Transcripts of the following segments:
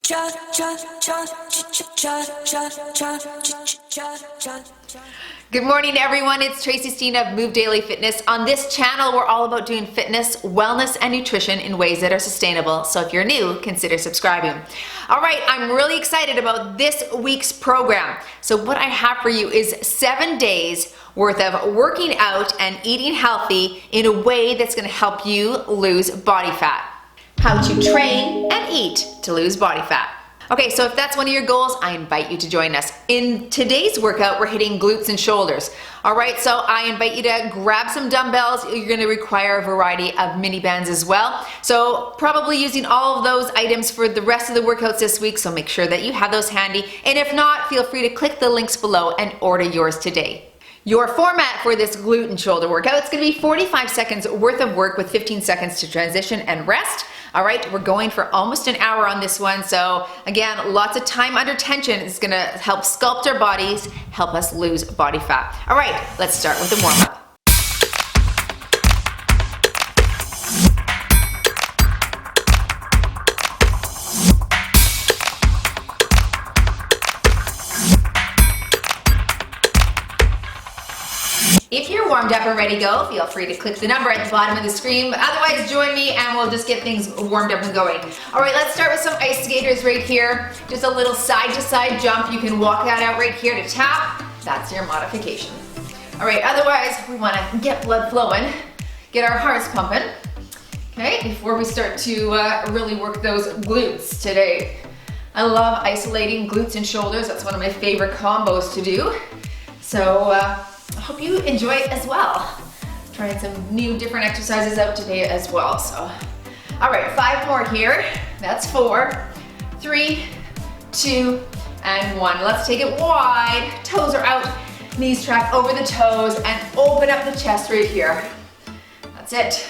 Good morning, everyone. It's Tracy Steen of Move Daily Fitness. On this channel, we're all about doing fitness, wellness, and nutrition in ways that are sustainable. So if you're new, consider subscribing. All right, I'm really excited about this week's program. So what I have for you is 7 days worth of working out and eating healthy in a way that's going to help you lose body fat. How to train and eat to lose body fat. Okay, so if that's one of your goals, I invite you to join us. In today's workout, we're hitting glutes and shoulders. All right, so I invite you to grab some dumbbells. You're gonna require a variety of mini bands as well. So probably using all of those items for the rest of the workouts this week, so make sure that you have those handy. And if not, feel free to click the links below and order yours today. Your format for this glute and shoulder workout, it's gonna be 45 seconds worth of work with 15 seconds to transition and rest. All right, we're going for almost an hour on this one. So again, lots of time under tension. It's gonna help sculpt our bodies, help us lose body fat. All right, let's start with the warm-up. If you're warmed up and ready to go, feel free to click the number at the bottom of the screen. Otherwise, join me and we'll just get things warmed up and going. All right, let's start with some ice skaters right here. Just a little side-to-side jump. You can walk that out right here to tap. That's your modification. All right, otherwise, we want to get blood flowing, get our hearts pumping. Okay, before we start to really work those glutes today. I love isolating glutes and shoulders. That's one of my favorite combos to do. So, I hope you enjoy it as well. Trying some new different exercises out today as well. So, all right, 5 more here. That's 4, 3, 2, and 1. Let's take it wide. Toes are out, knees track over the toes, and open up the chest right here. That's it.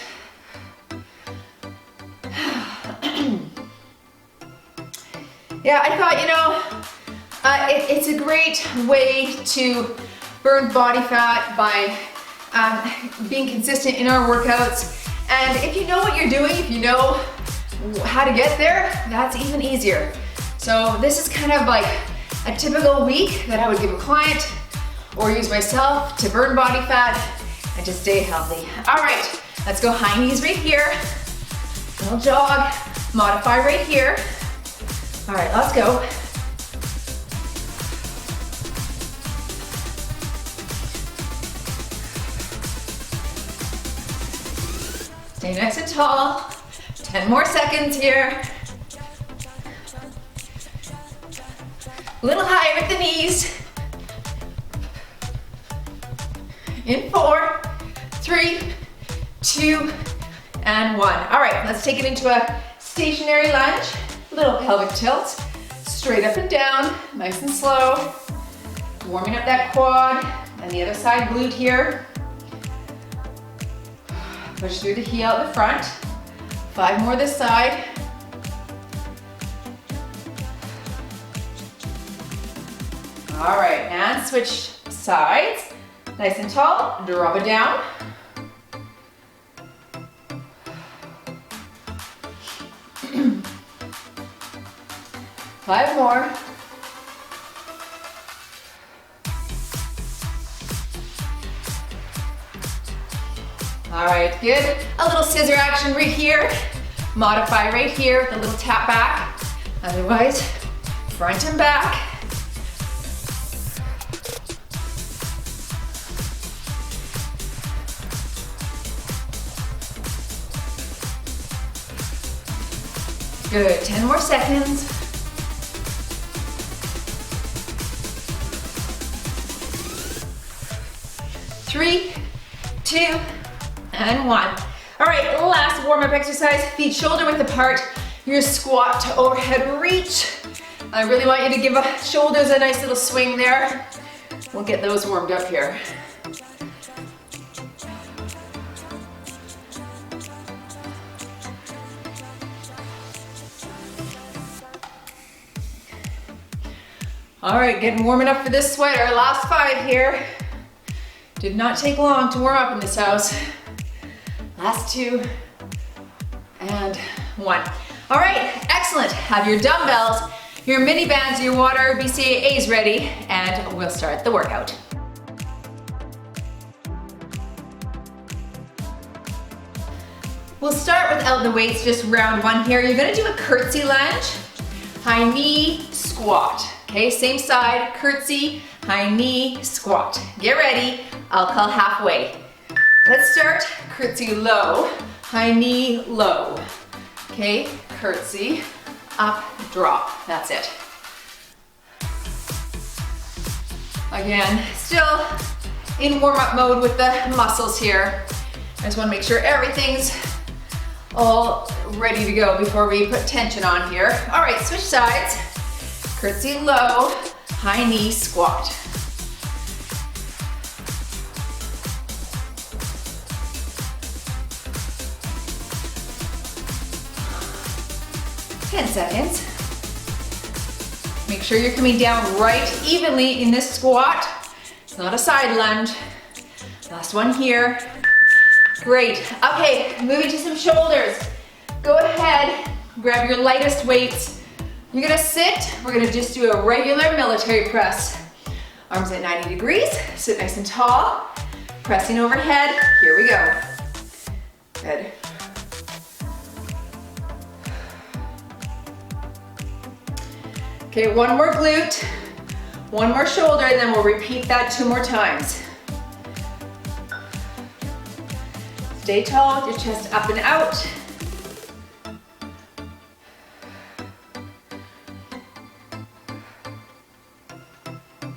Yeah, I thought, it's a great way to burn body fat by being consistent in our workouts. And if you know what you're doing, if you know how to get there, that's even easier. So this is kind of like a typical week that I would give a client or use myself to burn body fat and to stay healthy. All right, let's go high knees right here. Little jog, modify right here. All right, let's go. Stay nice and tall. 10 more seconds here. A little higher with the knees. In 4, 3, 2, and 1. All right, let's take it into a stationary lunge. Little pelvic tilt. Straight up and down, nice and slow. Warming up that quad and the other side glute here. Push through the heel at the front. 5 more this side. All right, and switch sides. Nice and tall, drop it down. Five more. All right, good. A little scissor action right here. Modify right here with a little tap back. Otherwise, front and back. Good, 10 more seconds. 3, 2, and 1. All right, last warm-up exercise. Feet shoulder width apart. Your squat to overhead reach. I really want you to give shoulders a nice little swing there. We'll get those warmed up here. All right, getting warming up for this sweat. Our last 5 here. Did not take long to warm up in this house. Last 2 and 1. All right, excellent. Excellent. Have your dumbbells, your mini bands, your water, BCAAs ready, and we'll start the workout. We'll start without the weights, just round one here. You're gonna do a curtsy lunge, high knee, squat. Okay, same side, curtsy, high knee, squat. Get ready, I'll call halfway. Let's start curtsy low, high knee, low. Okay, curtsy, up, drop, that's it. Again, still in warm-up mode with the muscles here. I just wanna make sure everything's all ready to go before we put tension on here. All right, switch sides. Curtsy low, high knee, squat. Ten seconds. Make sure you're coming down right evenly in this squat. It's not a side lunge. Last one here. Great. Okay, moving to some shoulders. Go ahead, grab your lightest weights. You're gonna sit. We're gonna just do a regular military press. Arms at 90 degrees. Sit nice and tall. Pressing overhead. Here we go. Good. Okay, one more glute, one more shoulder, and then we'll repeat that 2 more times. Stay tall with your chest up and out.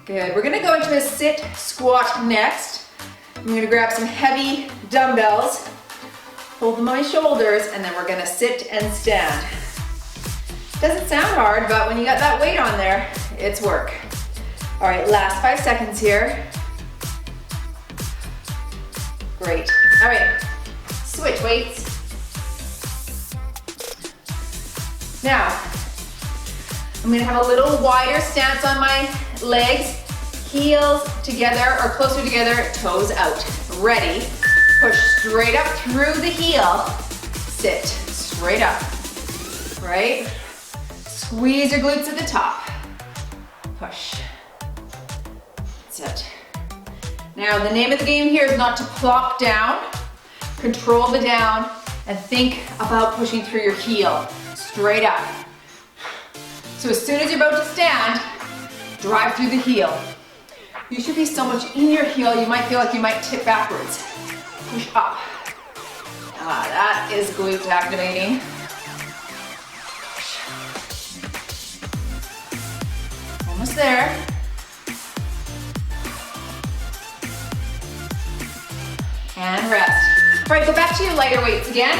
Good, we're gonna go into a sit squat next. I'm gonna grab some heavy dumbbells, hold them on my shoulders, and then we're gonna sit and stand. Doesn't sound hard, but when you got that weight on there, it's work. All right, last 5 seconds here. Great, all right. Switch weights. Now, I'm gonna have a little wider stance on my legs, heels together or closer together, toes out. Ready, push straight up through the heel, sit straight up, right? Squeeze your glutes at the top, push, sit. Now, the name of the game here is not to plop down. Control the down and think about pushing through your heel, straight up. So as soon as you're about to stand, drive through the heel. You should be so much in your heel, you might feel like you might tip backwards. Push up. Ah, that is glute activating. Almost there. And rest. All right, go back to your lighter weights again.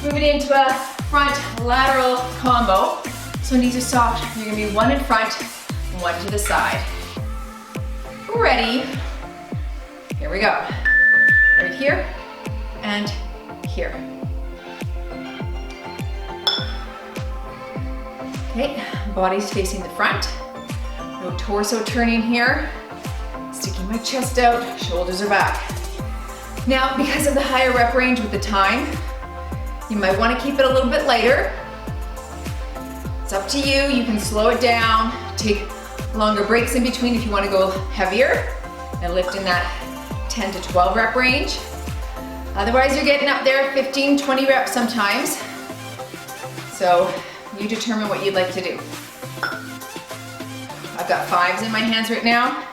Move it into a front lateral combo. So knees are soft. You're gonna be one in front, one to the side. Ready. Here we go. Right here and here. Okay, body's facing the front. No torso turning here. Sticking my chest out, shoulders are back. Now, because of the higher rep range with the time, you might want to keep it a little bit lighter. It's up to you. You can slow it down, take longer breaks in between if you want to go heavier and lift in that 10 to 12 rep range. Otherwise, you're getting up there 15, 20 reps sometimes. So you determine what you'd like to do. I've got 5s in my hands right now,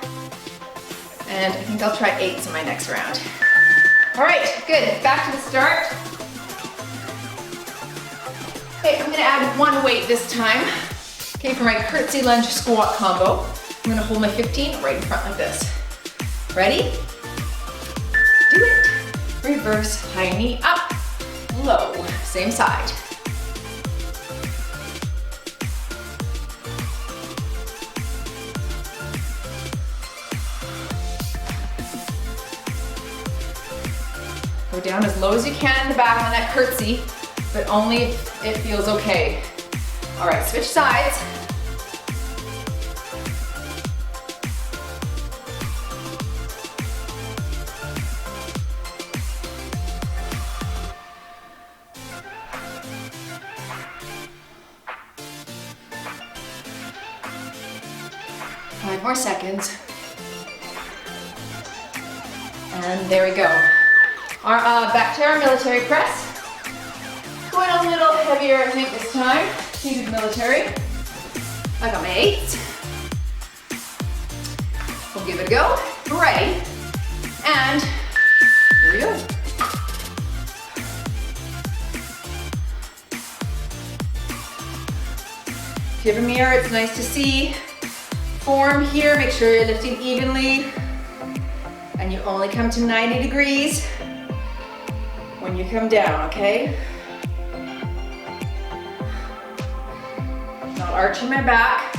and I think I'll try 8s in my next round. All right, good, back to the start. Okay, I'm gonna add 1 weight this time. Okay, for my curtsy lunge squat combo, I'm gonna hold my 15 right in front like this. Ready? Do it. Reverse, high knee up, low, same side. Go down as low as you can in the back on that curtsy, but only if it feels okay. All right, switch sides. 5 more seconds. And there we go. Back to our military press. Going a little heavier, I think, this time. Seated military. I got my 8s. We'll give it a go. Ready. And here we go. If you have a mirror, it's nice to see form here. Make sure you're lifting evenly. And you only come to 90 degrees when you come down, okay? Not arching my back.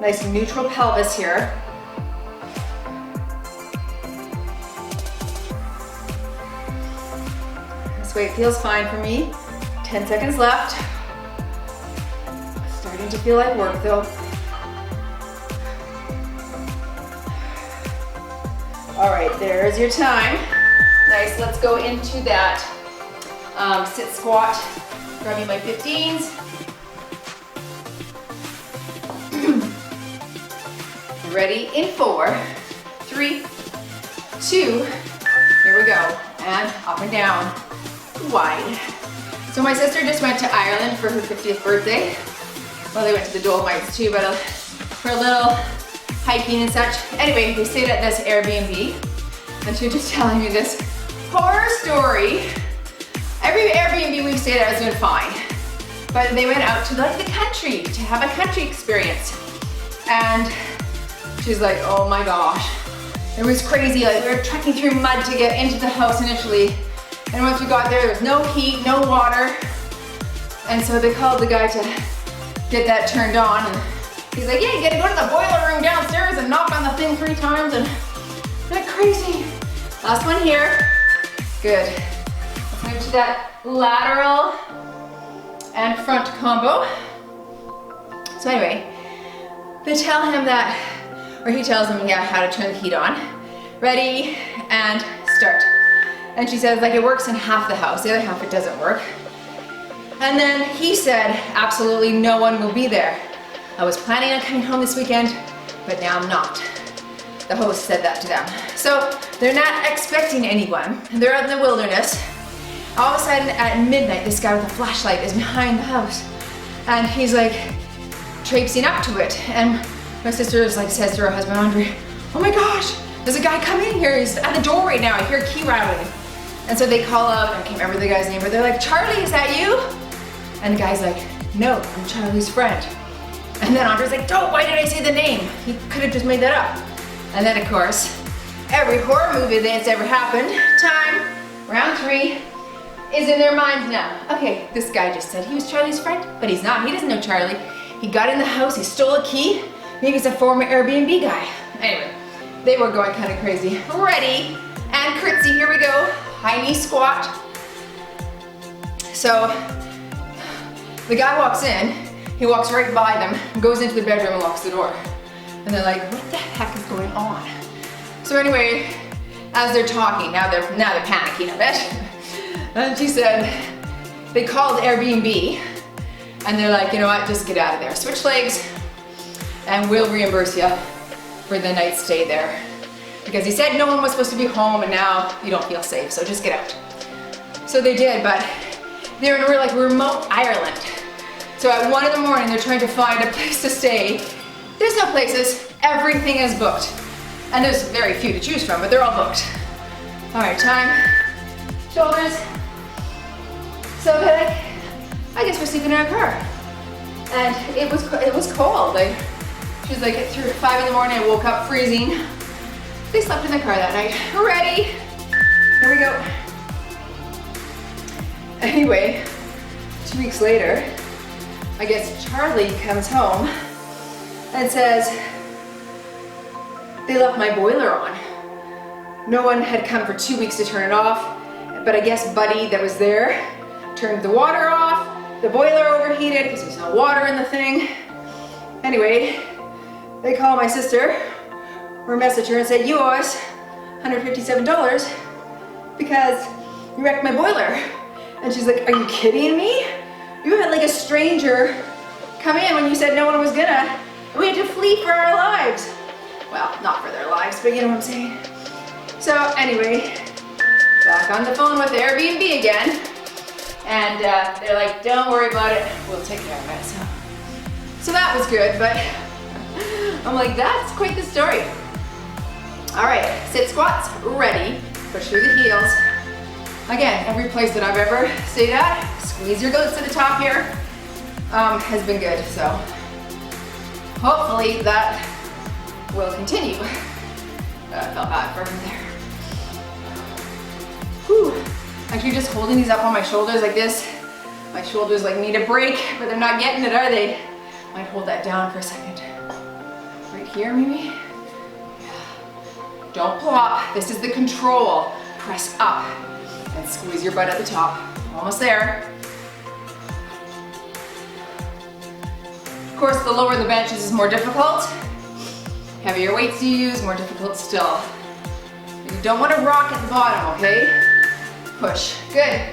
Nice neutral pelvis here. This weight feels fine for me. 10 seconds left. Starting to feel like work though. All right, there's your time. Nice, let's go into that sit squat. Grabbing my 15s. Ready in 4, 3, 2, here we go. And up and down, wide. So my sister just went to Ireland for her 50th birthday. Well, they went to the Dolomites too, but for a little hiking and such. Anyway, we stayed at this Airbnb, and she was just telling me this horror story. Every Airbnb we've stayed at has been fine, but they went out to like the country to have a country experience, and she's like, oh my gosh, it was crazy. Like we were trekking through mud to get into the house initially, and once we got there was no heat, no water, and so they called the guy to get that turned on. And he's like, yeah, you gotta go to the boiler room downstairs and knock on the thing 3 times, and like crazy. Last one here. Good. Let's move to that lateral and front combo. So anyway, they tell him that, or he tells them, yeah, how to turn the heat on. Ready, and start. And she says, like, it works in half the house, the other half it doesn't work. And then he said, absolutely no one will be there. I was planning on coming home this weekend, but now I'm not. The host said that to them. So they're not expecting anyone. They're out in the wilderness. All of a sudden at midnight, this guy with a flashlight is behind the house. And he's like traipsing up to it. And my sister is like, says to her husband, Andre, oh my gosh, there's a guy coming in here. He's at the door right now. I hear a key rattling. And so they call out, I can't remember the guy's name, but they're like, Charlie, is that you? And the guy's like, no, I'm Charlie's friend. And then Andre's like, oh, why did I say the name? He could have just made that up. And then of course, every horror movie that's ever happened, time, round 3, is in their minds now. Okay, this guy just said he was Charlie's friend, but he's not. He doesn't know Charlie. He got in the house, he stole a key. Maybe he's a former Airbnb guy. Anyway, they were going kind of crazy. Ready, and curtsy, here we go. High knee squat. So, the guy walks in, he walks right by them, goes into the bedroom and locks the door. And they're like, what the heck is going on? So anyway, as they're talking, now they're panicking a bit. And she said, they called Airbnb and they're like, you know what, just get out of there. Switch legs and we'll reimburse you for the night stay there. Because he said no one was supposed to be home and now you don't feel safe, so just get out. So they did, but they're in like remote Ireland. So at 1 in the morning, they're trying to find a place to stay. There's no places, everything is booked. And there's very few to choose from, but they're all booked. All right, time, shoulders. So good. I guess we're sleeping in our car. And it was cold. Like, she was like, at 5 in the morning, I woke up freezing. They slept in the car that night. Ready? Here we go. Anyway, 2 weeks later, I guess Charlie comes home and says, they left my boiler on. No one had come for 2 weeks to turn it off, but I guess Buddy that was there turned the water off. The boiler overheated because there's no water in the thing. Anyway, they call my sister or message her and say, you owe us $157 because you wrecked my boiler. And she's like, are you kidding me? You had like a stranger come in when you said no one was gonna and we had to flee for our lives. Well, not for their lives, but you know what I'm saying. So anyway, back on the phone with Airbnb again. And they're like, don't worry about it, we'll take care of it. So that was good, but I'm like, that's quite the story. All right, sit squats, ready. Push through the heels. Again, every place that I've ever stayed at, squeeze your glutes to the top here, has been good. So hopefully that will continue. I felt bad for him there. Whew. Actually just holding these up on my shoulders like this. My shoulders like need a break, but they're not getting it, are they? Might hold that down for a second. Right here, maybe? Don't plop. This is the control. Press up and squeeze your butt at the top. Almost there. Of course, the lower the bench is more difficult. Heavier weights you use, more difficult still. You don't want to rock at the bottom, okay? Push. Good.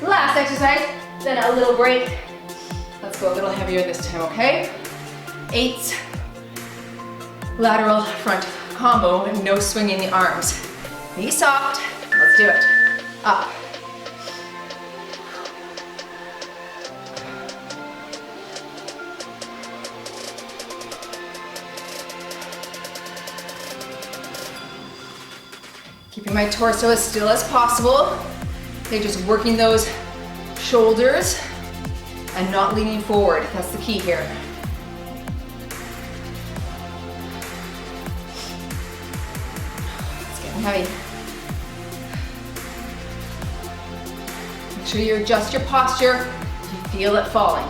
Last exercise, then a little break. Let's go a little heavier this time, okay? 8 lateral front combo and no swinging the arms. Be soft. Let's do it. Up. Keeping my torso as still as possible. Okay, just working those shoulders and not leaning forward. That's the key here. It's getting heavy. Make sure you adjust your posture if you feel it falling.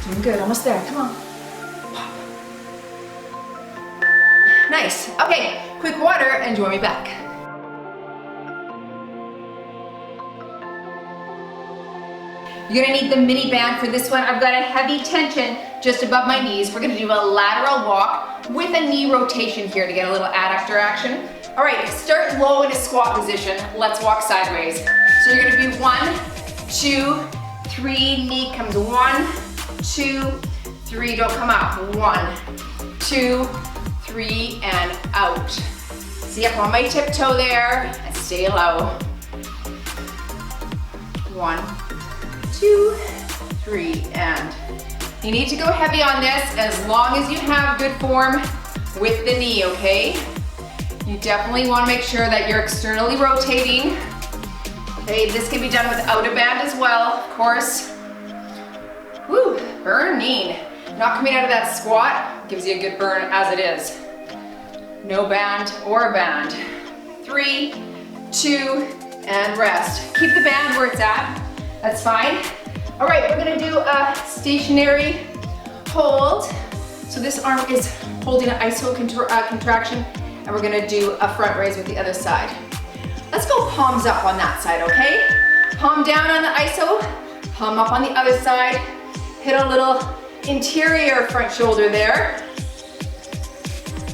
Doing good, almost there, come on. Nice. Okay, quick water and join me back. You're gonna need the mini band for this one. I've got a heavy tension just above my knees. We're gonna do a lateral walk with a knee rotation here to get a little adductor action. All right, start low in a squat position. Let's walk sideways. So you're gonna do 1, 2, 3, knee comes 1, 2, 3, don't come out. 1, 2, 3, and out. See, up on my tiptoe there, and stay low. 1, 2, 3, and you need to go heavy on this as long as you have good form with the knee, okay? You definitely want to make sure that you're externally rotating. Okay, this can be done without a band as well, of course. Woo, burning. Not coming out of that squat gives you a good burn as it is. No band or a band. 3, 2, and rest. Keep the band where it's at. That's fine. All right, we're gonna do a stationary hold. So this arm is holding an iso contraction, and we're gonna do a front raise with the other side. Let's go palms up on that side, okay? Palm down on the iso, palm up on the other side. Hit a little interior front shoulder there.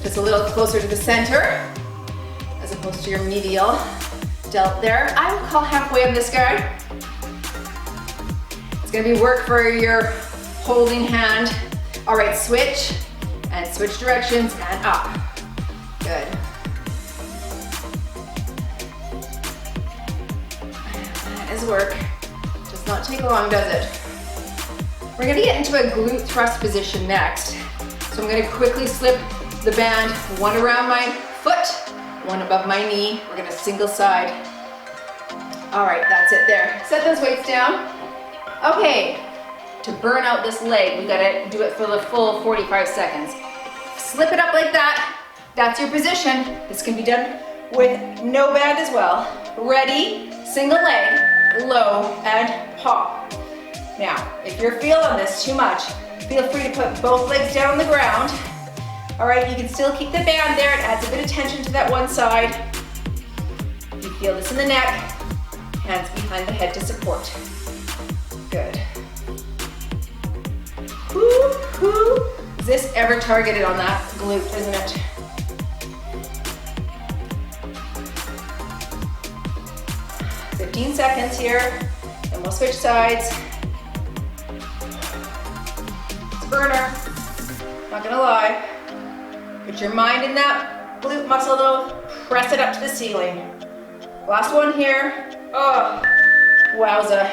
Just a little closer to the center, as opposed to your medial delt there. I will call halfway on this guy. It's gonna be work for your holding hand. All right, switch, and switch directions, and up. Good. That is work. Does not take long, does it? We're gonna get into a glute thrust position next. So I'm gonna quickly slip the band, one around my foot, one above my knee. We're gonna single side. All right, that's it there. Set those weights down. Okay, to burn out this leg, we gotta do it for the full 45 seconds. Slip it up like that. That's your position. This can be done with no band as well. Ready, single leg, low, and pop. Now, if you're feeling this too much, feel free to put both legs down on the ground. All right, you can still keep the band there. It adds a bit of tension to that one side. You feel this in the neck. Hands behind the head to support. Good. Whoo, whoo. Is this ever targeted on that glute, isn't it? "15 seconds here, and we'll switch sides. burner. Not gonna lie. Put your mind in that glute muscle though. Press it up to the ceiling. Last one here. Oh, wowza.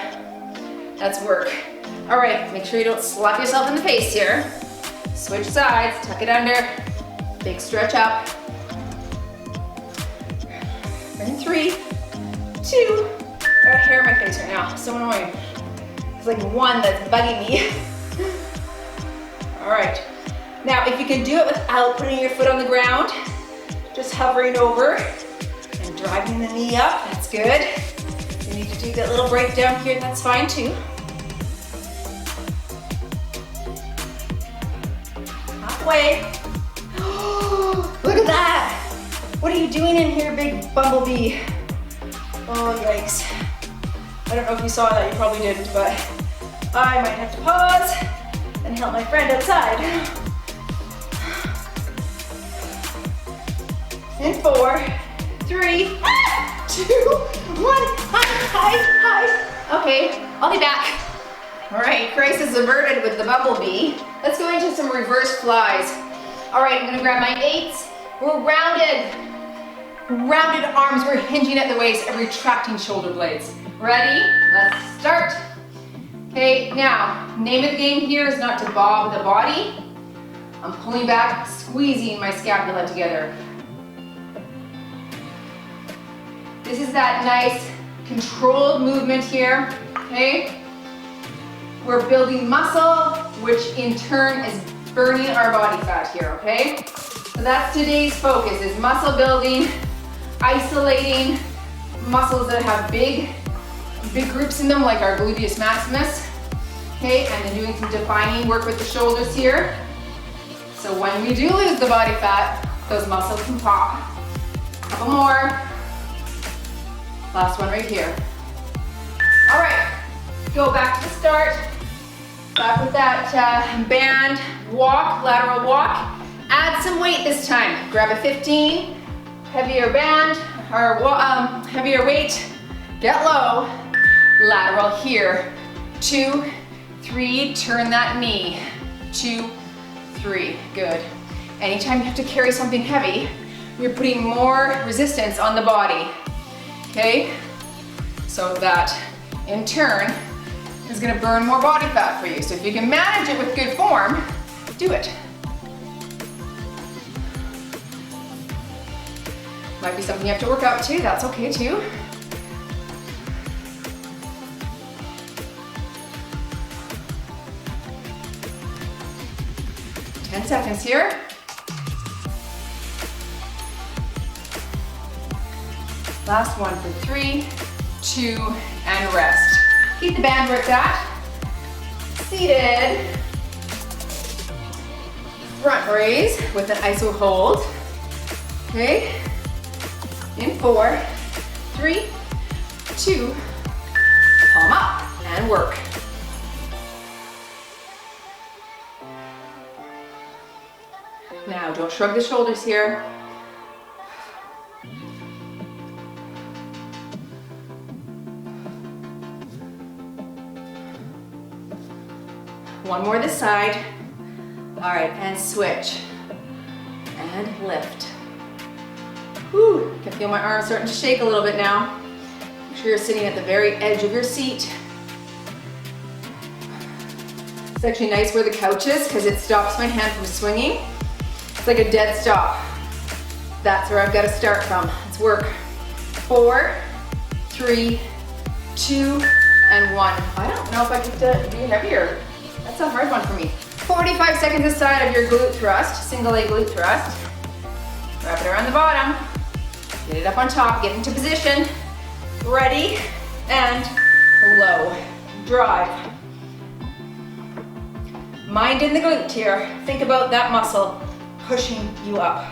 That's work. All right, make sure you don't slap yourself in the face here. Switch sides, tuck it under. Big stretch up. And 3, 2. I got hair in my face right now, so annoying. It's like one that's bugging me. All right. Now, if you can do it without putting your foot on the ground, just hovering over and driving the knee up, that's good. You need to do that little break down here, that's fine too. Halfway. Look at that. What are you doing in here, big bumblebee? Oh, yikes. I don't know if you saw that, you probably didn't, but I might have to pause and help my friend outside. In 4, 3, 2, 1, hi. Okay, I'll be back. All right, Grace is averted with the bumblebee. Let's go into some reverse flies. All right, I'm gonna grab my 8s. We're rounded arms. We're hinging at the waist and retracting shoulder blades. Ready? Let's start. Okay, now, name of the game here is not to bob the body. I'm pulling back, squeezing my scapula together. This is that nice controlled movement here, okay? We're building muscle, which in turn is burning our body fat here, okay? So that's today's focus, is muscle building, isolating muscles that have big groups in them, like our gluteus maximus, okay? And then doing some defining work with the shoulders here. So when we do lose the body fat, those muscles can pop. Couple more. Last one right here. All right, go back to the start. Back with that band walk, lateral walk. Add some weight this time. Grab a 15, heavier band, or heavier weight. Get low, lateral here. 2, 3, turn that knee. 2, 3, good. Anytime you have to carry something heavy, you're putting more resistance on the body. Okay, so that in turn is going to burn more body fat for you. So if you can manage it with good form, do it. Might be something you have to work out too, that's okay too. Ten seconds here. Last one for 3, 2, and rest. Keep the band where it's at. Seated. Front raise with an iso hold. Okay. In 4, 3, 2, palm up and work. Now, don't shrug the shoulders here. One more this side. All right, and switch. And lift. Whew, I can feel my arms starting to shake a little bit now. Make sure you're sitting at the very edge of your seat. It's actually nice where the couch is because it stops my hand from swinging. It's like a dead stop. That's where I've got to start from. Let's work. 4, 3, 2, and 1. I don't know if I could be heavier. That's a hard one for me. 45 seconds this side of your glute thrust, single leg glute thrust. Wrap it around the bottom. Get it up on top, get into position. Ready, and low. Drive. Mind in the glute here. Think about that muscle pushing you up.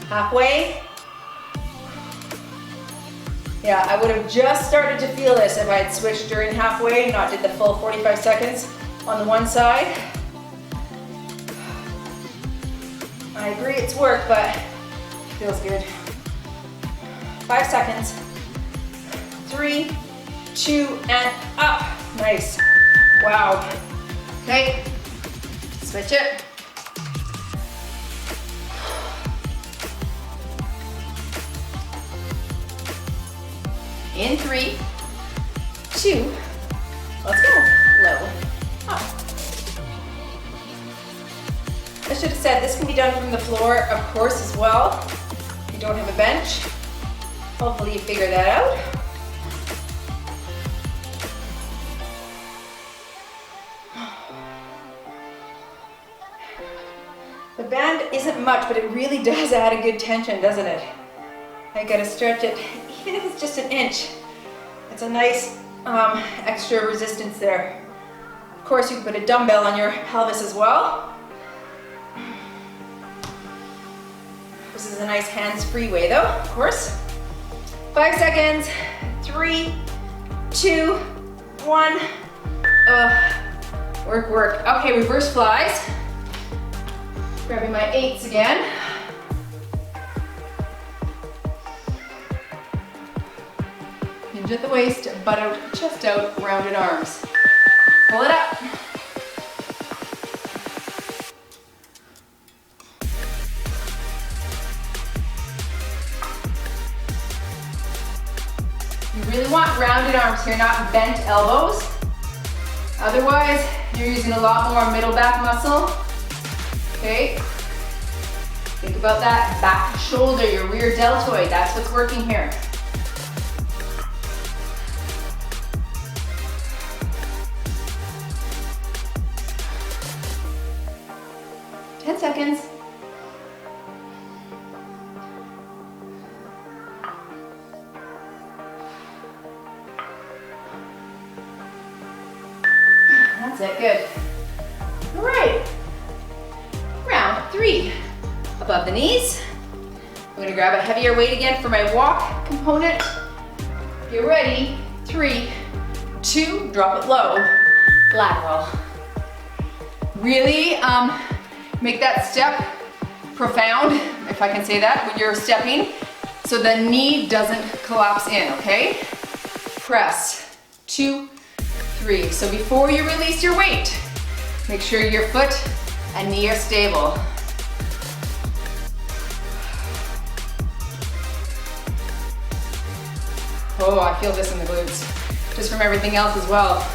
Halfway. Yeah, I would have just started to feel this if I had switched during halfway, not did the full 45 seconds on the one side. I agree it's work, but it feels good. 5 seconds. 3, 2, and up. Nice. Wow. Okay, switch it. In 3, 2, let's go. Low, up. I should have said this can be done from the floor, of course, as well. If you don't have a bench, hopefully you figure that out. The band isn't much, but it really does add a good tension, doesn't it? I gotta stretch it, even if it's just an inch. It's a nice extra resistance there. Of course, you can put a dumbbell on your pelvis as well. This is a nice hands-free way though, of course. 5 seconds, 3, 2, 1. Work, work. Okay, reverse flies. Grabbing my 8s again. Hinge at the waist, butt out, chest out, rounded arms. Pull it up. You really want rounded arms here, not bent elbows. Otherwise, you're using a lot more middle back muscle. Okay? Think about that back shoulder, your rear deltoid. That's what's working here. Seconds. That's it, good. All right. Round 3. Above the knees. I'm gonna grab a heavier weight again for my walk component. If you're ready, 3, 2, drop it low, lateral. Really, make that step profound, if I can say that, when you're stepping, so the knee doesn't collapse in, okay? Press, 2, 3. So before you release your weight, make sure your foot and knee are stable. Oh, I feel this in the glutes, just from everything else as well.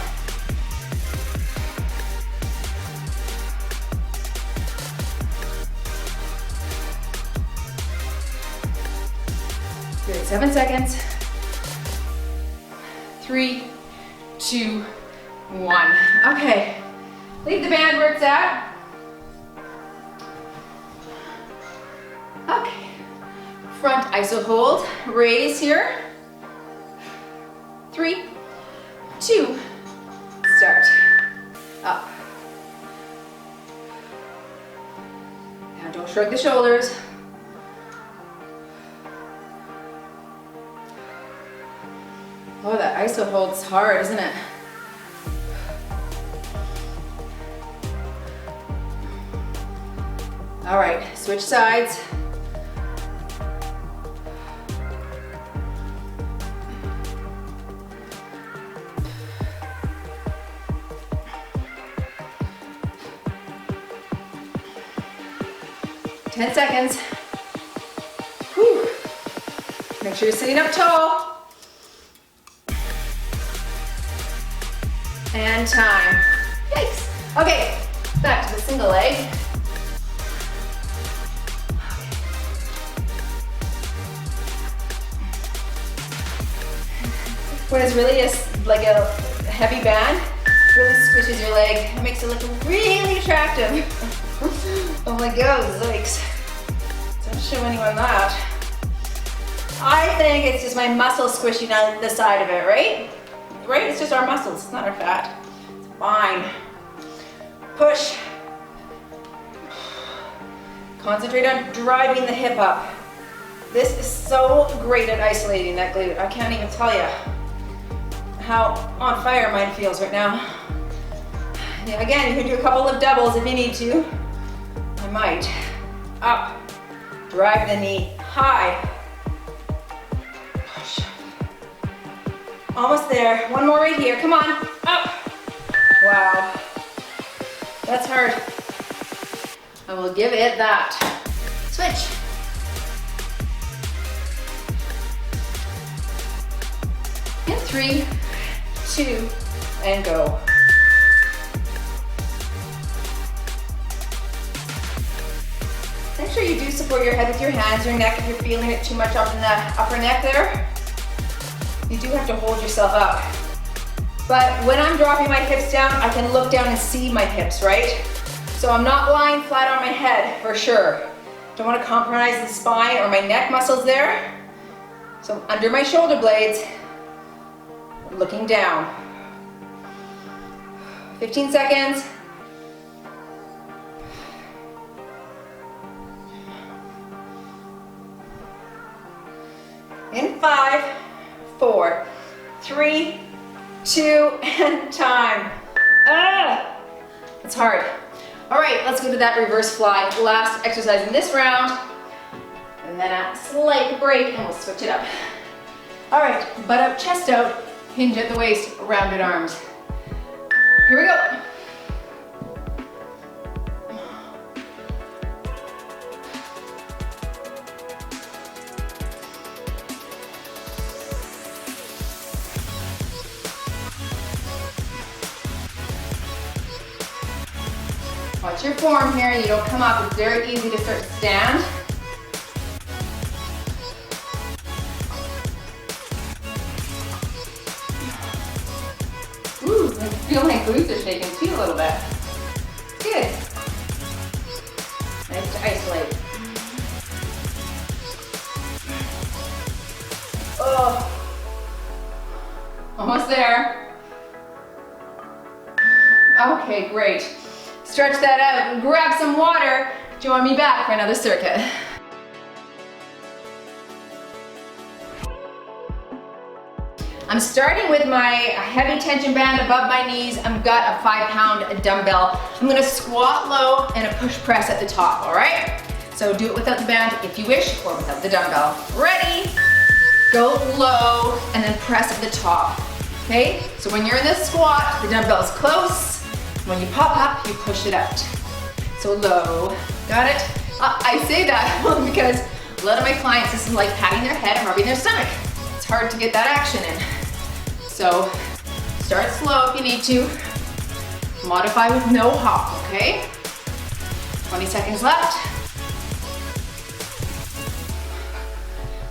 Good, 7 seconds. 3, 2, 1. Okay, leave the band where it's at. Okay, front iso hold, raise here. 3, 2, start. Up. Now don't shrug the shoulders. Oh, that iso hold's hard, isn't it? All right, switch sides. Ten seconds. Whew. Make sure you're sitting up tall. And time. Yikes. Okay, back to the single leg. When it's really like a heavy band, it really squishes your leg. It makes it look really attractive. Oh my God, yikes. Don't show anyone that. I think it's just my muscle squishing on the side of it, right? Right? It's just our muscles, it's not our fat. It's fine. Push. Concentrate on driving the hip up. This is so great at isolating that glute. I can't even tell you how on fire mine feels right now. Yeah, again, you can do a couple of doubles if you need to. I might. up. Drive the knee high. Push. Almost there. One more right here. Come on. Up. Wow. That's hard. I will give it that. Switch. In 3, 2, and go. Make sure you do support your head with your hands, your neck if you're feeling it too much up in the upper neck there. You do have to hold yourself up. But when I'm dropping my hips down, I can look down and see my hips, right? So I'm not lying flat on my head for sure. Don't want to compromise the spine or my neck muscles there. So I'm under my shoulder blades, looking down. 15 seconds. In 5, 4, 3, 2, and time. It's hard. All right, let's go to that reverse fly. Last exercise in this round. And then a slight break and we'll switch it up. All right, butt up, chest out, hinge at the waist, rounded arms. Here we go. Watch your form here, you don't come up. It's very easy to start to stand. Ooh, I feel my glutes are shaking too a little bit. Good. Nice to isolate. Oh, almost there. Okay, great. Stretch that out and grab some water. Join me back for another circuit. I'm starting with my heavy tension band above my knees. I've got a 5-pound dumbbell. I'm gonna squat low and a push press at the top, all right? So do it without the band if you wish, or without the dumbbell. Ready? Go low and then press at the top, okay? So when you're in this squat, the dumbbell's close. When you pop up, you push it out. So low, got it? I say that because a lot of my clients, this is like patting their head and rubbing their stomach. It's hard to get that action in. So start slow if you need to. Modify with no hop, okay? 20 seconds left.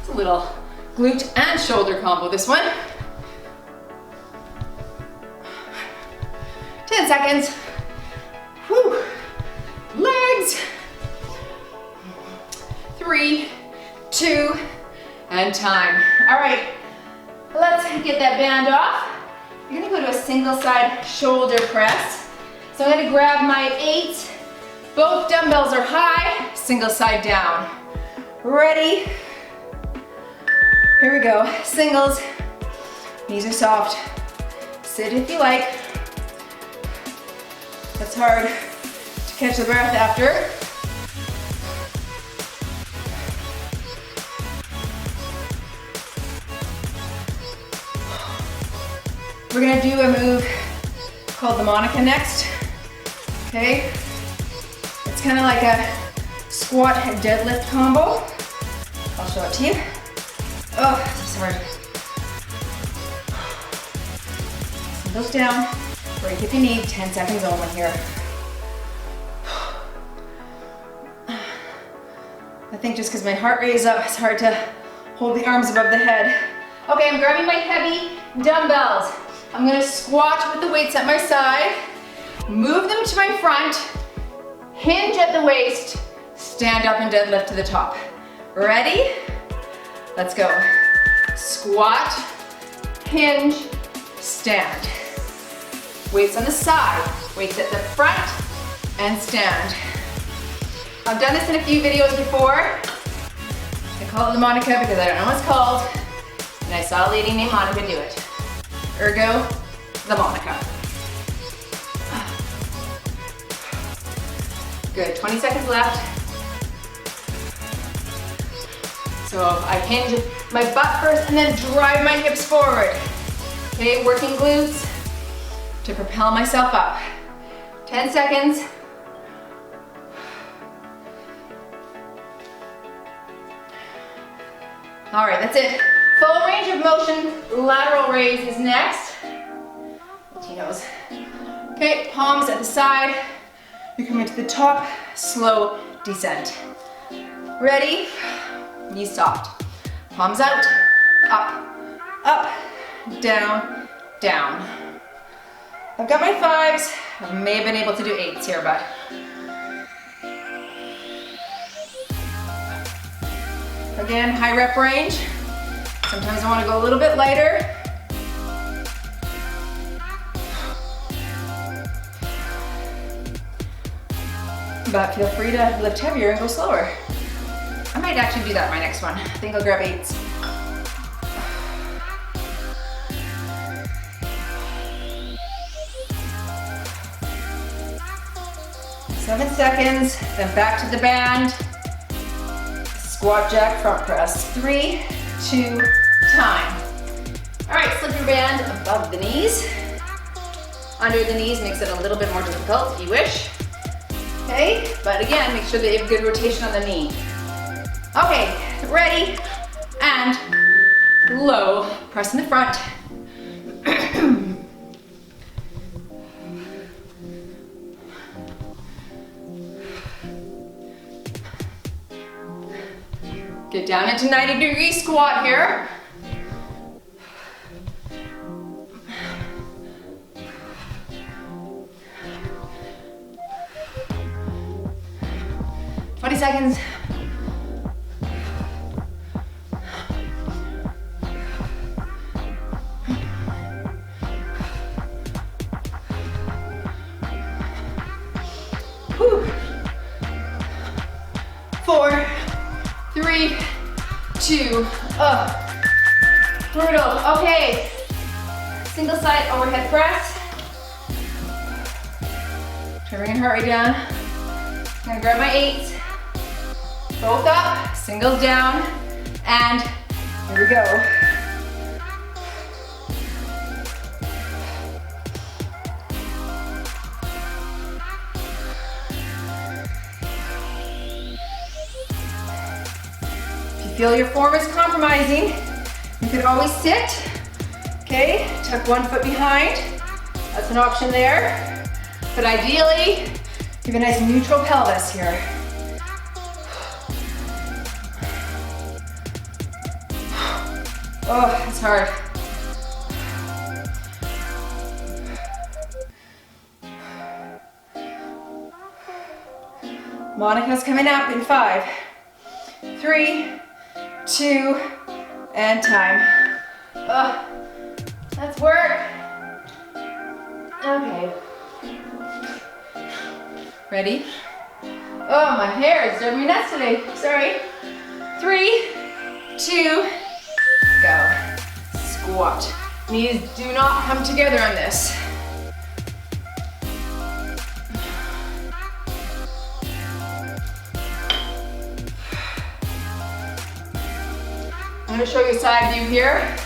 It's a little glute and shoulder combo, this one. 10 seconds. Whew. Legs. 3, 2, and time. All right, let's get that band off. You're gonna go to a single side shoulder press. So I'm gonna grab my 8. Both dumbbells are high, single side down. Ready? Here we go, singles. Knees are soft. Sit if you like. That's hard to catch the breath after. We're gonna do a move called the Monica next, okay? It's kind of like a squat and deadlift combo. I'll show it to you. Oh, this is hard. Singles down. Break if you need, 10 seconds only here. I think just because my heart rate is up, it's hard to hold the arms above the head. Okay, I'm grabbing my heavy dumbbells. I'm gonna squat with the weights at my side, move them to my front, hinge at the waist, stand up and deadlift to the top. Ready? Let's go. Squat, hinge, stand. Weights on the side, weights at the front, and stand. I've done this in a few videos before. I call it the Monica because I don't know what it's called. And I saw a lady named Monica do it. Ergo, the Monica. Good, 20 seconds left. So I hinge my butt first and then drive my hips forward. Okay, working glutes to propel myself up. 10 seconds. All right, that's it. Full range of motion, lateral raise is next. Tino's. Okay, palms at the side. You're coming to the top, slow descent. Ready? Knees soft. Palms out, up, up, down, down. I've got my 5s. I may have been able to do 8s here, but. Again, high rep range. Sometimes I want to go a little bit lighter. But feel free to lift heavier and go slower. I might actually do that in my next one. I think I'll grab 8s. 7 seconds, then back to the band. Squat jack front press. 3, 2, time. All right, slip your band above the knees. Under the knees makes it a little bit more difficult if you wish. Okay, but again, make sure that you have good rotation on the knee. Okay, ready, and low, press in the front. Get down into 90-degree squat here. Seconds. Whew. 4, 3, 2, up. Brutal. Okay. Single side overhead press. Try to bring your heart rate down. I'm gonna grab my 8s. Both up, single down, and here we go. If you feel your form is compromising, you could always sit. Okay, tuck one foot behind. That's an option there. But ideally, give a nice neutral pelvis here. Oh, it's hard. Monica's coming up in 5, 3, 2, and time. Let's work. Okay. Ready? Oh, my hair is driving me nuts today. Sorry. 3, 2, go. Squat. Knees do not come together on this. I'm going to show you a side view here.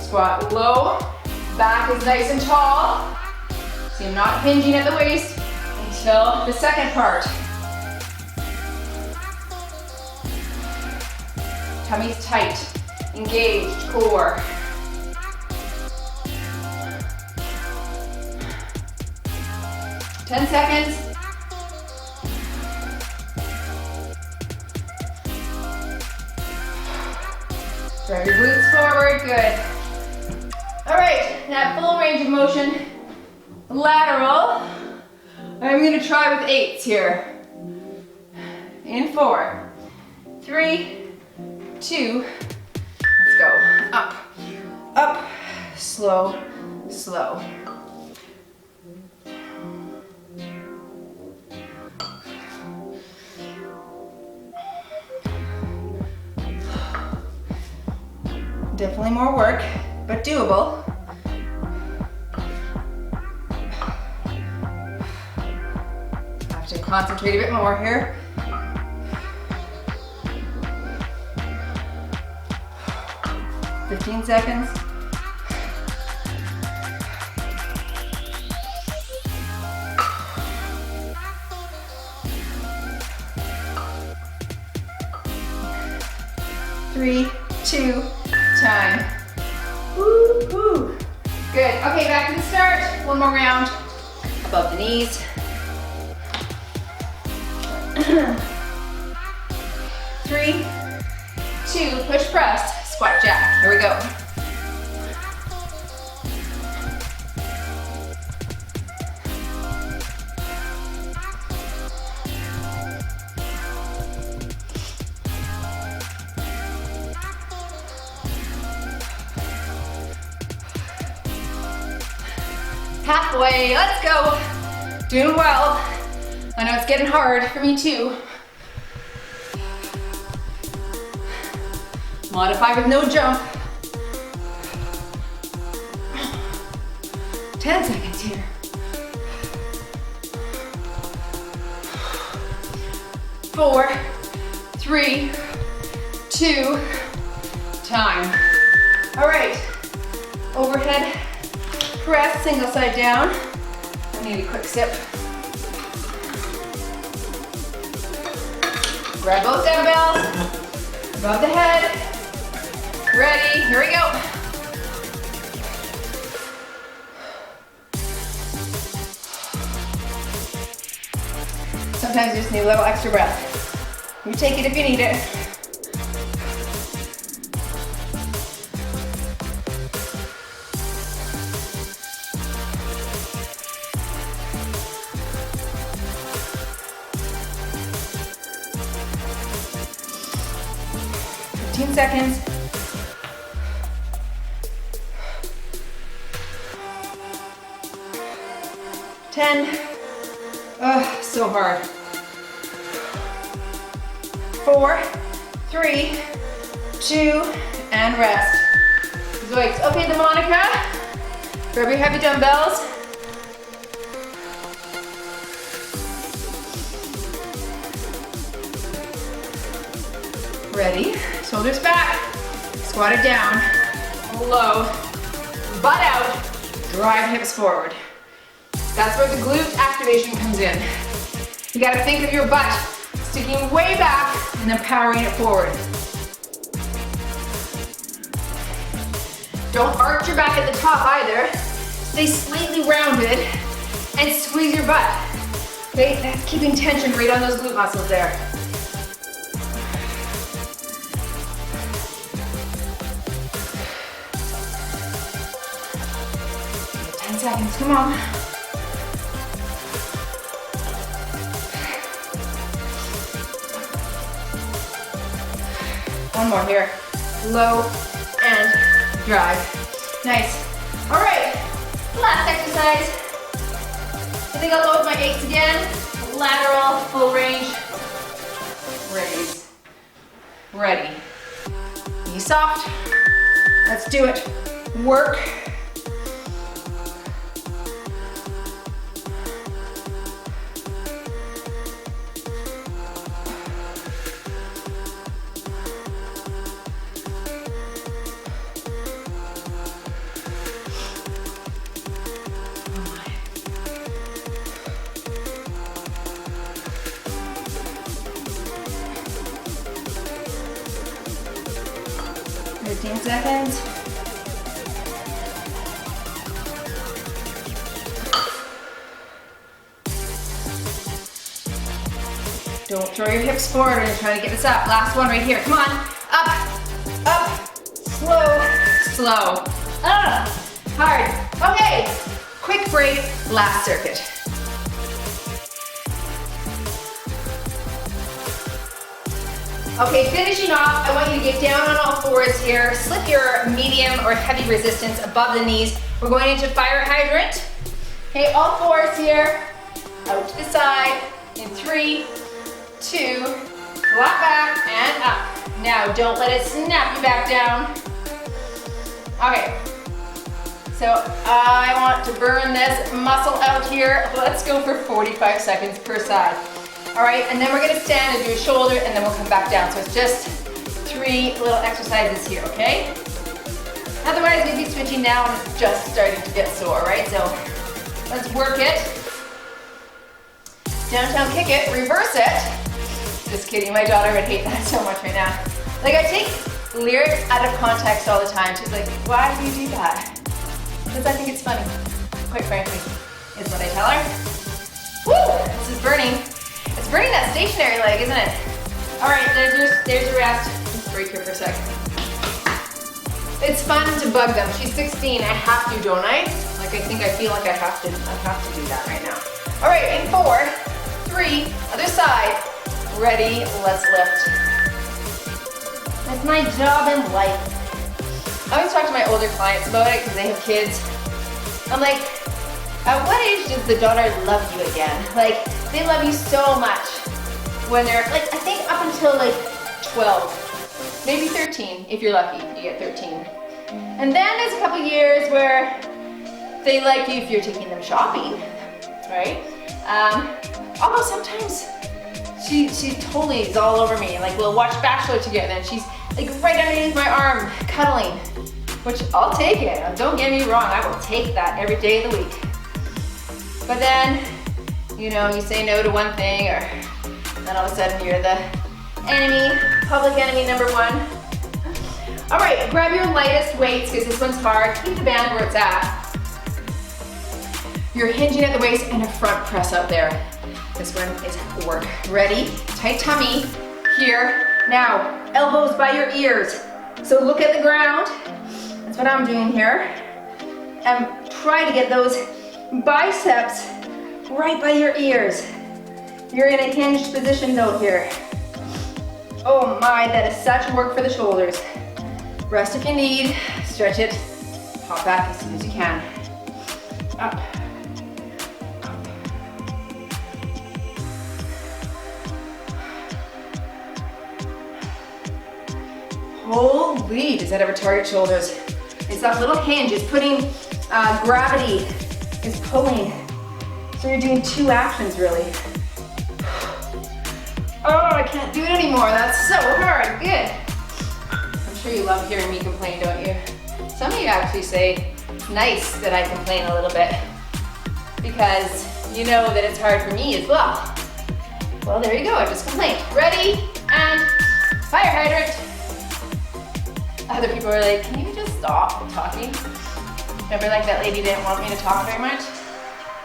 Squat low. Back is nice and tall. So you're not hinging at the waist until the second part. Tummy's tight. Engaged core. Ten seconds. Drive your glutes forward, good. All right, now full range of motion, lateral. I'm gonna try with 8s here. In 4, 3, 2, let's go. Up, up, slow, slow. Definitely more work, but doable. Have to concentrate a bit more here. 15 seconds. Three, two, time. Woo, woo. Good. Okay, back to the start. One more round. Above the knees. 3, 2, push press, squat jack. Here we go. Halfway, let's go. Doing well. I know it's getting hard for me too. Modify with no jump. 10 seconds here. 4, 3, 2, time. All right, overhead press, single side down. I need a quick sip. Grab both dumbbells, above the head. Ready, here we go. Sometimes you just need a little extra breath. You take it if you need it. Seconds. 10. Ugh, so hard. 4, 3, 2, and rest. Zoinks. Okay, the Monica. Grab your heavy dumbbells. Ready? Shoulders back. Squat it down. Low. Butt out. Drive hips forward. That's where the glute activation comes in. You gotta think of your butt sticking way back and then powering it forward. Don't arch your back at the top either. Stay slightly rounded and squeeze your butt. Okay, that's keeping tension right on those glute muscles there. 10 seconds, come on. One more here. Low and drive. Nice. All right, last exercise. I think I'll go with my 8s again. Lateral, full range. Raise. Ready. Be soft. Let's do it. Work. Seconds. Don't throw your hips forward when you're trying to get this up. Last one right here. Come on. Up, up, slow, slow. Hard. Okay. Quick break. Last circuit. Okay, finishing off, I want you to get down on all fours here. Slip your medium or heavy resistance above the knees. We're going into fire hydrant. Okay, all fours here. Out to the side. In 3, 2, flat back and up. Now, don't let it snap you back down. Okay, so I want to burn this muscle out here. Let's go for 45 seconds per side. All right, and then we're gonna stand and do a shoulder and then we'll come back down. So it's just 3 little exercises here, okay? Otherwise, we'd be switching now and it's just starting to get sore, right? So let's work it. Downtown kick it, reverse it. Just kidding, my daughter would hate that so much right now. Like, I take lyrics out of context all the time. She's like, why do you do that? Because I think it's funny, quite frankly, is what I tell her. Woo, this is burning. It's burning that stationary leg, isn't it? All right, there's a rest. Let's break here for a sec. It's fun to bug them. She's 16, I have to, don't I? Like, I feel like I have to do that right now. All right, in 4, 3, other side. Ready, let's lift. That's my job in life. I always talk to my older clients about it because they have kids. I'm like, at what age does the daughter love you again? Like, they love you so much when they're, like, I think up until like 12, maybe 13, if you're lucky, you get 13. And then there's a couple years where they like you if you're taking them shopping, right? Although sometimes she totally is all over me. Like, we'll watch Bachelor together and she's like right underneath my arm, cuddling, which I'll take it. Don't get me wrong, I will take that every day of the week. But then, you know, you say no to one thing, or then all of a sudden you're the enemy, public enemy number 1. All right, grab your lightest weights because this one's hard. Keep the band where it's at. You're hinging at the waist and a front press up there. This one is work. Ready? Tight tummy here. Now, elbows by your ears. So look at the ground. That's what I'm doing here. And try to get those biceps right by your ears. You're in a hinged position though here. Oh my, that is such work for the shoulders. Rest if you need, stretch it, hop back as soon as you can. Up. Holy, does that ever target shoulders? It's that little hinge, it's putting gravity, is pulling. So you're doing 2 actions really. Oh, I can't do it anymore. That's so hard. Good. I'm sure you love hearing me complain, don't you? Some of you actually say, nice that I complain a little bit because you know that it's hard for me as well. Well, there you go. I just complained. Ready? And fire hydrant. Other people are like, can you just stop talking? Remember, like, that lady didn't want me to talk very much?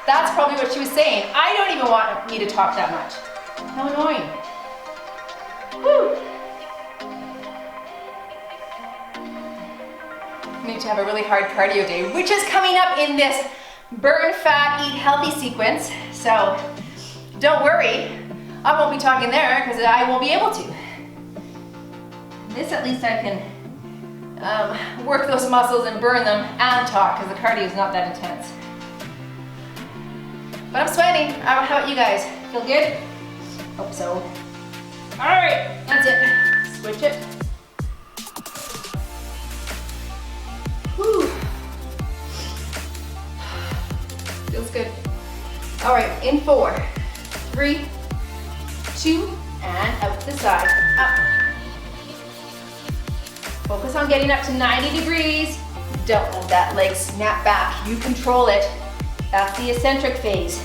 That's probably what she was saying. I don't even want me to talk that much. How annoying. Woo. You need to have a really hard cardio day, which is coming up in this burn fat, eat healthy sequence. So don't worry, I won't be talking there because I won't be able to. This at least I can work those muscles and burn them and talk because the cardio is not that intense. But I'm sweating. How about you guys? Feel good? Hope so. All right, that's it. Switch it. Whew. Feels good. All right, in 4, 3, 2, and out to the side, up. Focus on getting up to 90 degrees. Don't let that leg snap back. You control it. That's the eccentric phase.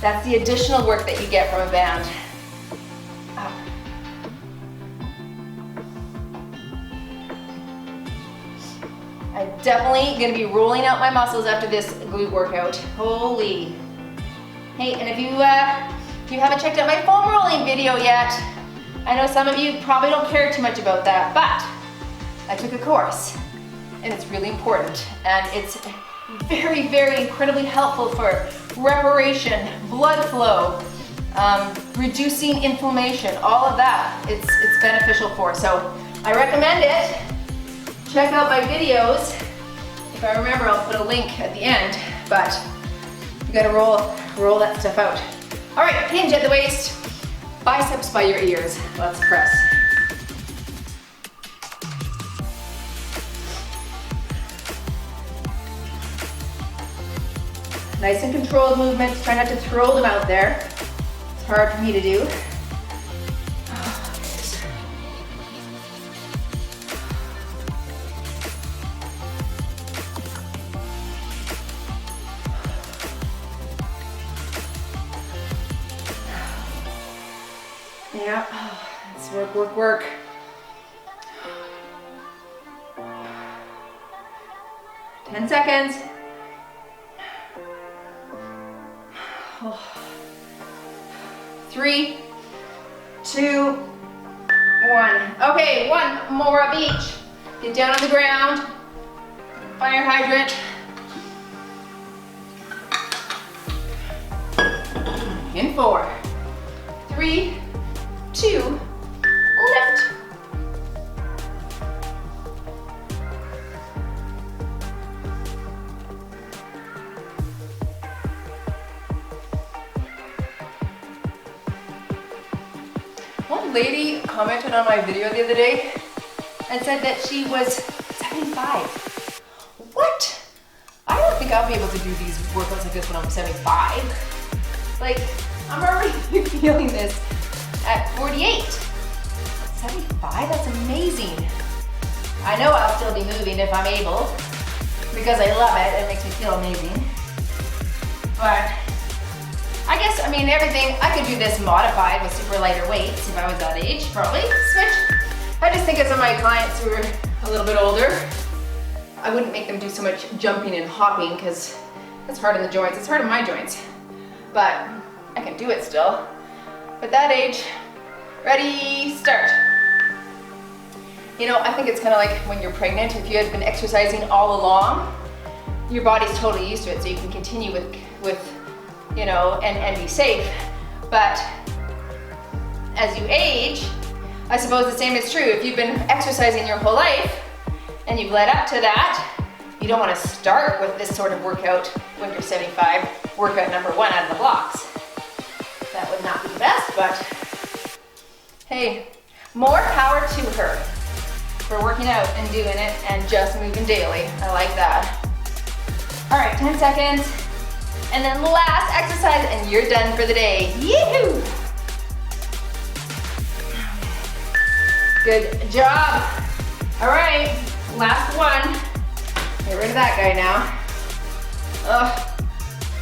That's the additional work that you get from a band. Up. I'm definitely gonna be rolling out my muscles after this glute workout. Holy. Hey, and if you haven't checked out my foam rolling video yet, I know some of you probably don't care too much about that, but I took a course and it's really important and it's very, very incredibly helpful for reparation, blood flow, reducing inflammation, all of that it's beneficial for. So I recommend it. Check out my videos. If I remember, I'll put a link at the end, but you gotta roll that stuff out. All right, hinge at the waist, biceps by your ears. Let's press. Nice and controlled movements. Try not to throw them out there. It's hard for me to do. Oh, . Yeah, let's work, work, work. Ten seconds. Oh. 3, 2, 1. Okay, one more of each. Get down on the ground. Fire hydrant. In 4, 3, 2, lift. One lady commented on my video the other day and said that she was 75. What? I don't think I'll be able to do these workouts like this when I'm 75. Like, I'm already feeling this at 48. 75? That's amazing. I know I'll still be moving if I'm able because I love it. It makes me feel amazing. But I guess, I mean, everything, I could do this modified with super lighter weights if I was that age, probably. Switch. I just think of some of my clients who are a little bit older, I wouldn't make them do so much jumping and hopping because it's hard on the joints. It's hard on my joints. But I can do it still. But that age, ready, start. You know, I think it's kind of like when you're pregnant. If you had been exercising all along, your body's totally used to it, so you can continue with you know, and be safe. But as you age, I suppose the same is true. If you've been exercising your whole life and you've led up to that, you don't want to start with this sort of workout when you're 75, workout number 1 out of the blocks. That would not be the best, but hey, more power to her for working out and doing it and just moving daily. I like that. All right, 10 seconds. And then last exercise and you're done for the day. Yee-hoo! Good job. All right, last one. Get rid of that guy now.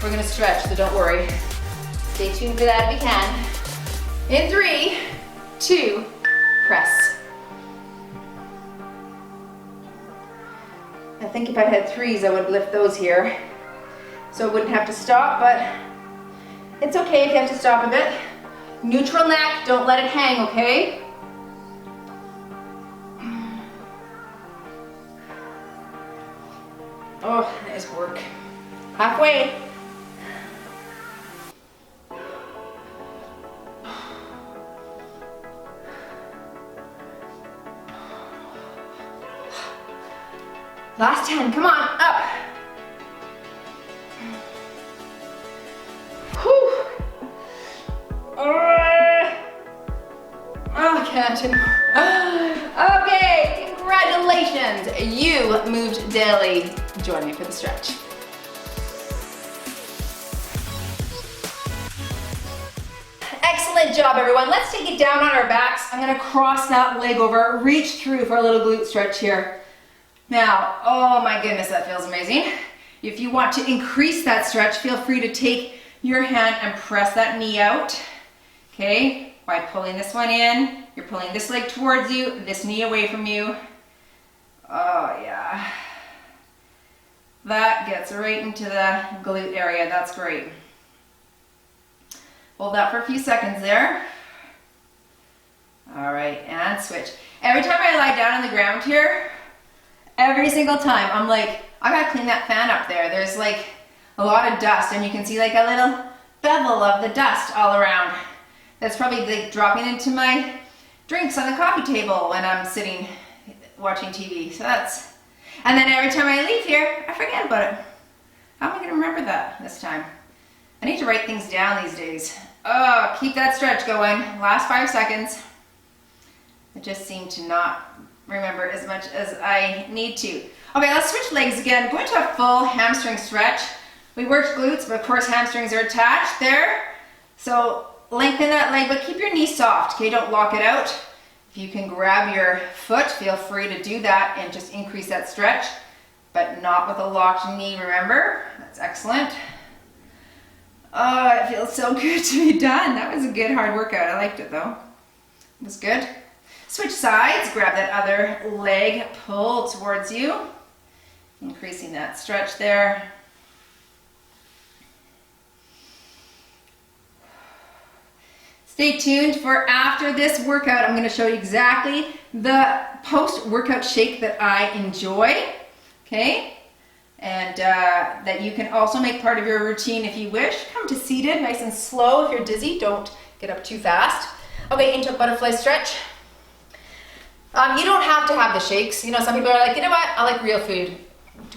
We're gonna stretch, so don't worry. Stay tuned for that if you can. In 3, 2, press. I think if I had 3s, I would lift those here. So I wouldn't have to stop, but it's okay if you have to stop a bit. Neutral neck, don't let it hang, okay? Oh, nice work. Halfway. Last 10, come on, up. Whew. Oh, can't anymore. Okay, congratulations. You moved daily. Join me for the stretch. Excellent job, everyone. Let's take it down on our backs. I'm gonna cross that leg over, reach through for a little glute stretch here. Now, oh my goodness, that feels amazing. If you want to increase that stretch, feel free to take your hand and press that knee out, okay? By pulling this one in, you're pulling this leg towards you, this knee away from you. Oh yeah. That gets right into the glute area, that's great. Hold that for a few seconds there. All right, and switch. Every time I lie down on the ground here, every single time, I'm like, I gotta clean that fan up there. There's like a lot of dust and you can see like a little bevel of the dust all around. That's probably like dropping into my drinks on the coffee table when I'm sitting watching TV. So that's, and then every time I leave here, I forget about it. How am I gonna remember that this time? I need to write things down these days. Oh, keep that stretch going. Last 5 seconds. I just seem to not remember as much as I need to. Okay, let's switch legs again. Go into a full hamstring stretch. We worked glutes, but of course hamstrings are attached there. So lengthen that leg, but keep your knee soft, okay? Don't lock it out. If you can grab your foot, feel free to do that and just increase that stretch, but not with a locked knee, remember? That's excellent. Oh, it feels so good to be done. That was a good hard workout. I liked it though. That's good. Switch sides, grab that other leg, pull towards you, increasing that stretch there. Stay tuned for after this workout. I'm going to show you exactly the post-workout shake that I enjoy, okay? And that you can also make part of your routine if you wish. Come to seated, nice and slow. If you're dizzy, don't get up too fast. Okay, into a butterfly stretch. You don't have to have the shakes. You know, some people are like, you know what, I like real food.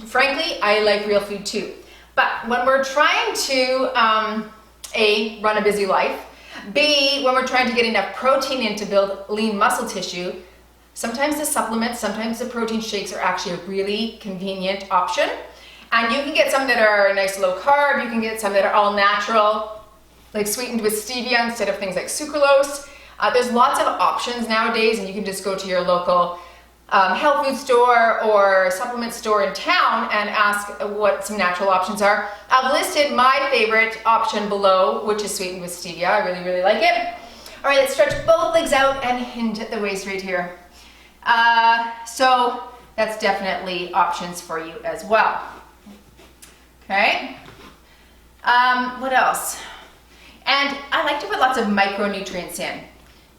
Frankly, I like real food too. But when we're trying to, A, run a busy life, B, when we're trying to get enough protein in to build lean muscle tissue, sometimes the supplements, sometimes the protein shakes are actually a really convenient option. And you can get some that are nice low carb, you can get some that are all natural, like sweetened with stevia instead of things like sucralose. There's lots of options nowadays, and you can just go to your local health food store or supplement store in town and ask what some natural options are. I've listed my favorite option below, which is sweetened with stevia. I really, really like it. All right, let's stretch both legs out and hinge at the waist right here. So that's definitely options for you as well. Okay. What else? And I like to put lots of micronutrients in,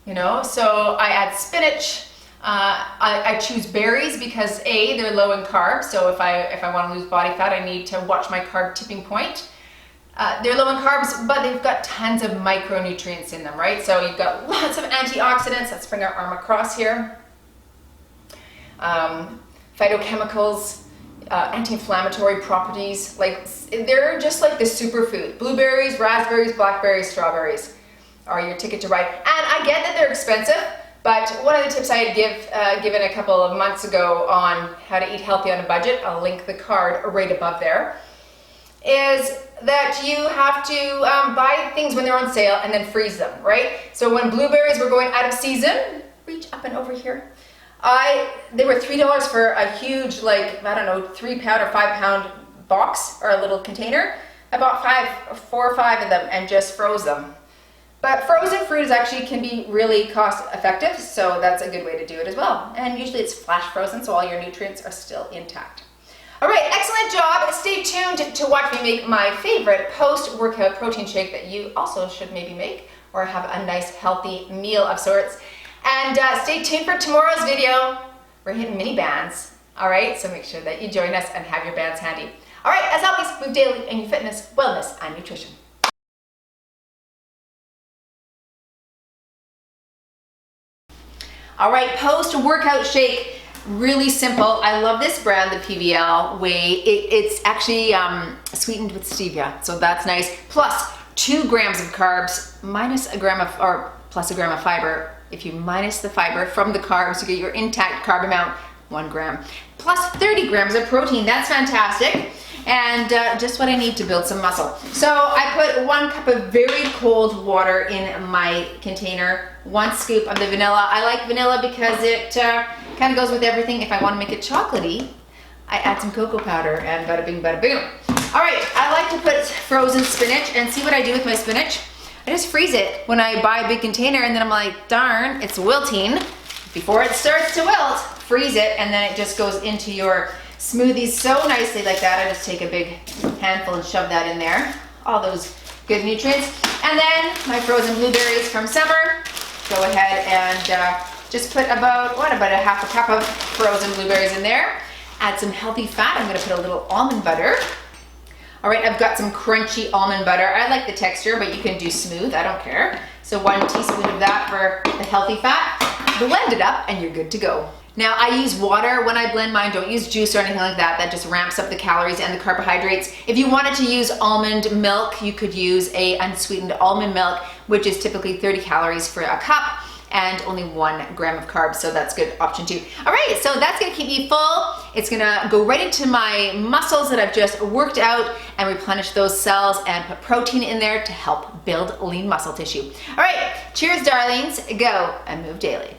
you know, so I add spinach. I choose berries because A, they're low in carbs, so if I want to lose body fat, I need to watch my carb tipping point. They're low in carbs, but they've got tons of micronutrients in them, right? So you've got lots of antioxidants. Let's bring our arm across here. Phytochemicals, anti-inflammatory properties, like they're just like the superfood. Blueberries, raspberries, blackberries, strawberries are your ticket to ride. And I get that they're expensive. But one of the tips I had given a couple of months ago on how to eat healthy on a budget, I'll link the card right above there, is that you have to buy things when they're on sale and then freeze them, right? So when blueberries were going out of season, reach up and over here, they were $3 for a huge, like, I don't know, 3-pound or 5-pound box or a little container. I bought 4 or 5 of them and just froze them. But frozen fruit actually can be really cost effective, so that's a good way to do it as well. And usually it's flash frozen, so all your nutrients are still intact. All right, excellent job. Stay tuned to watch me make my favorite post-workout protein shake that you also should maybe make or have a nice healthy meal of sorts. And stay tuned for tomorrow's video. We're hitting mini bands, all right? So make sure that you join us and have your bands handy. All right, as always, move daily in your fitness, wellness, and nutrition. All right, post-workout shake, really simple. I love this brand, the PVL Whey. It's actually sweetened with stevia, so that's nice. Plus 2 grams of carbs, minus a gram of, or plus a gram of fiber. If you minus the fiber from the carbs, you get your intact carb amount, 1 gram. Plus 30 grams of protein, that's fantastic. And just what I need to build some muscle. So I put 1 cup of very cold water in my container, 1 scoop of the vanilla. I like vanilla because it kind of goes with everything. If I want to make it chocolatey, I add some cocoa powder and bada bing, bada boom. All right, I like to put frozen spinach, and see what I do with my spinach? I just freeze it when I buy a big container, and then I'm like, darn, it's wilting. Before it starts to wilt, freeze it, and then it just goes into your smoothies so nicely like that. I just take a big handful and shove that in there. All those good nutrients. And then my frozen blueberries from summer. Go ahead and just put about a half a cup of frozen blueberries in there. Add some healthy fat. I'm gonna put a little almond butter. All right, I've got some crunchy almond butter. I like the texture, but you can do smooth, I don't care. So 1 teaspoon of that for the healthy fat. Blend it up and you're good to go. Now I use water when I blend mine, don't use juice or anything like that. That just ramps up the calories and the carbohydrates. If you wanted to use almond milk, you could use a unsweetened almond milk, which is typically 30 calories for a cup and only 1 gram of carbs, so that's a good option too. All right, so that's gonna keep me full. It's gonna go right into my muscles that I've just worked out and replenish those cells and put protein in there to help build lean muscle tissue. All right, cheers darlings, go and move daily.